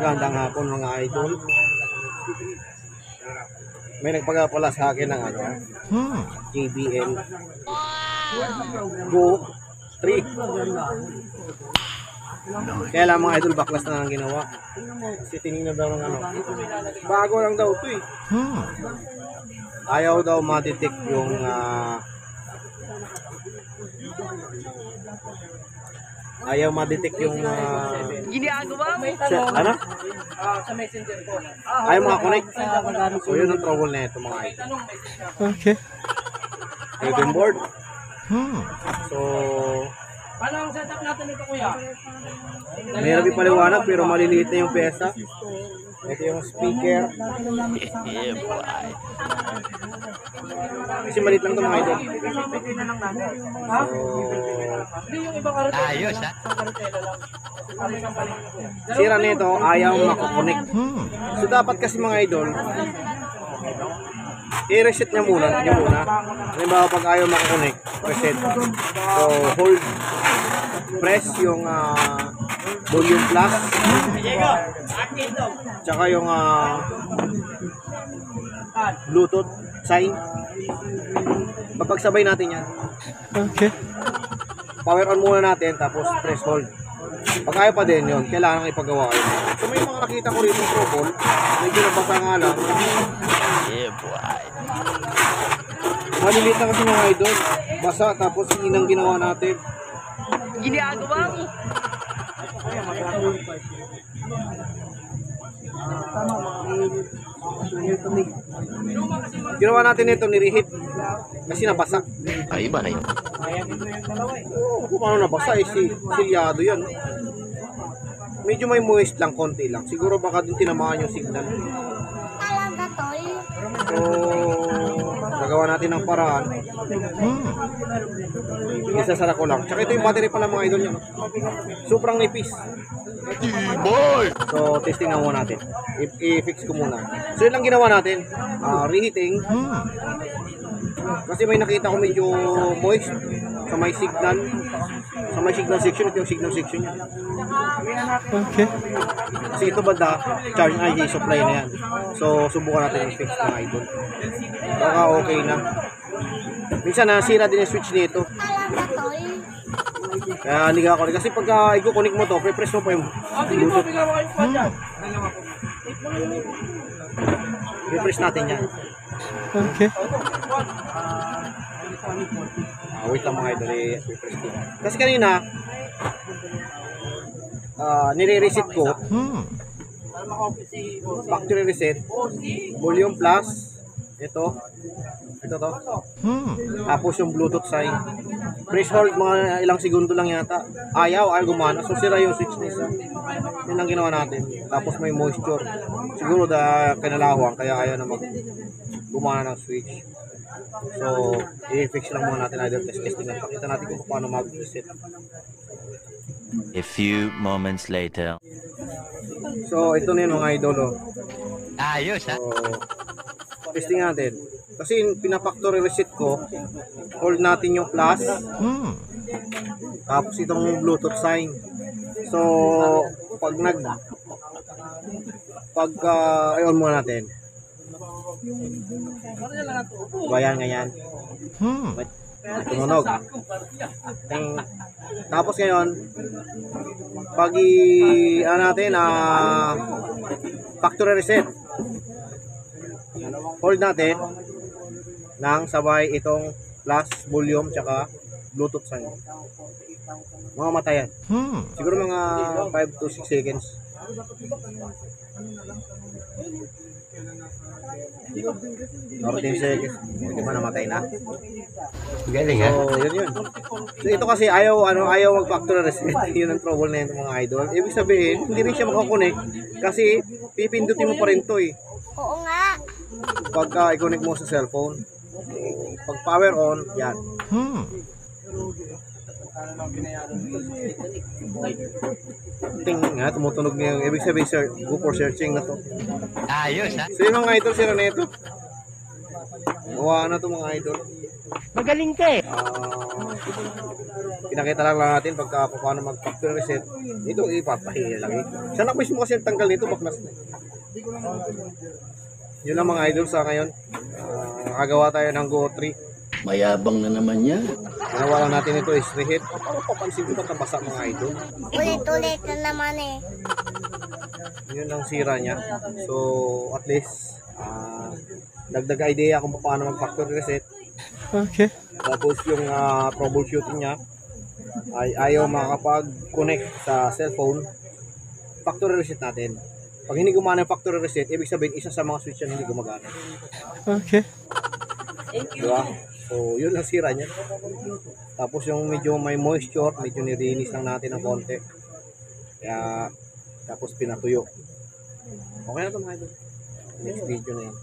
Magandang hapon mga idol. May nagpagapala sa akin ng JBL Go 3. Kaya lang mga idol, baklas na ang ginawa. Kasi tinignan daw ng bago lang daw ito eh. Ayaw daw ma-detect yung ayaw ma-detect yung ginagawa mo. Ano? Sa messenger ko. Ayaw makakonect. So yun ang trouble na ito mga idol. Okay. Game board. So Paano ang setup natin ito, kuya? mahirap ipaliwanag pero maliliit na yung pyesa. Ito yung speaker. Kasi maliit lang ito mga idol. Hindi yung ibang karatela. Ayos ha. Sira nito, ayaw makakonect. So dapat kasi mga idol, i-reset niya muna. Halimbawa pag ayaw makakonect, reset. So hold, press yung volume plus, tsaka yung Bluetooth sign. Papagsabay natin yan. Okay. Power on muna natin, tapos press hold. Pag ayaw pa din yun, kailangan ipagawa kayo. So may mga nakita ko rito trouble, medyo nabasa nga lang. Maliliit na kasi mga idol, basa, tapos inang ginawa natin. Ginagawa mo. Ginawa natin ito, nireheat. Kasi nabasa. Ay ba na yun? Kung ano nabasa, silyado yan. Medyo may moist lang, konti lang. Siguro baka dun tinamaan yung signal. So, nagawa natin ng paraan. Isasara ko lang. Tsaka ito yung battery pala mga idol nyo. Sobrang nipis. So, testing na muna natin. I-fix ko muna. So, yun lang ginawa natin. Reheating. Kasi may nakita ko medyo moist sa may signal. Sa may signal section. Ito yung signal section niya. Okay. Kasi ito banda, charge na supply na yan. So, subukan natin i-fix ng idol. Baka okay na. Minsan nasira din yung switch nito. Kaya liga ako. Kasi pagka i-connect mo to, pre-press mo pa yung Bluetooth. Pre-press natin yan. Okay. Wait lang mga idol, i-press ko. Kasi kanina, nire-reset ko. Factory reset. Volume plus. Ito to. Tapos yung Bluetooth sign. Press hold mga ilang segundo lang yata. Ayaw gumana. So sira yung switch nisa. Yun ang ginawa natin. Tapos may moisture. Siguro kinalahuan kaya ayaw na gumana ng switch. So i-fix lang muna natin. Either testing lang. Pakita natin kung paano mag-reset. A few moments later. So ito na yun mga idol. Ayos ha. So testing natin. Kasi pinafactory reset ko, hold natin yung plus, tapos itong Bluetooth sign. So, ayun muna natin. Bayan ganyan. Tumunog. Tapos ngayon, pag natin, factory reset. Hold natin nang sabay itong plus volume tsaka Bluetooth sign. Mga matayan. Siguro mga 5 to 6 seconds. Or 10 seconds. Hindi ba namatay na? Galing ha. So, yun. So, ito kasi ayaw mag-factory reset. Yun ang trouble na yun mga idol. Ibig sabihin, hindi rin siya makakonect kasi pipindutin mo pa rin to eh. Oo nga. Pagka i-connect mo sa cellphone. Pag power on, yan. Ting nga, tumutunog niya yung ibig sabihin, sir, go for searching na to. Ayos ha. So yung mga idol, sira na ito. Gawa na to mga idol. Magaling ka eh. Pinakita lang natin pagka paano mag-factory reset. Ito ipapahinga lang eh. Sana mismo kasi ang tanggal nito, baklas na. Yun lang mga idol sa ngayon. Nakagawa tayo ng Go 3. Mayabang na naman yan. Ginawa lang natin ito is reheat. Parang papansin ko ba't nabasa mga idol. Ulit-ulit na naman eh. Yun ang sira niya. So at least dagdag idea kung paano mag-factory reset. Okay. Tapos yung troubleshooting niya ay ayaw makakapag-connect sa cellphone. Factory reset natin. Pag hindi gumana yung factory reset, ibig sabihin isa sa mga switch yan hindi gumagana. Okay. Diba? So yun ang sira niya. Tapos yung medyo may moisture, medyo nirinis lang natin ng konti. Kaya tapos pinatuyo. Okay na ito mga idol. Next video na yun.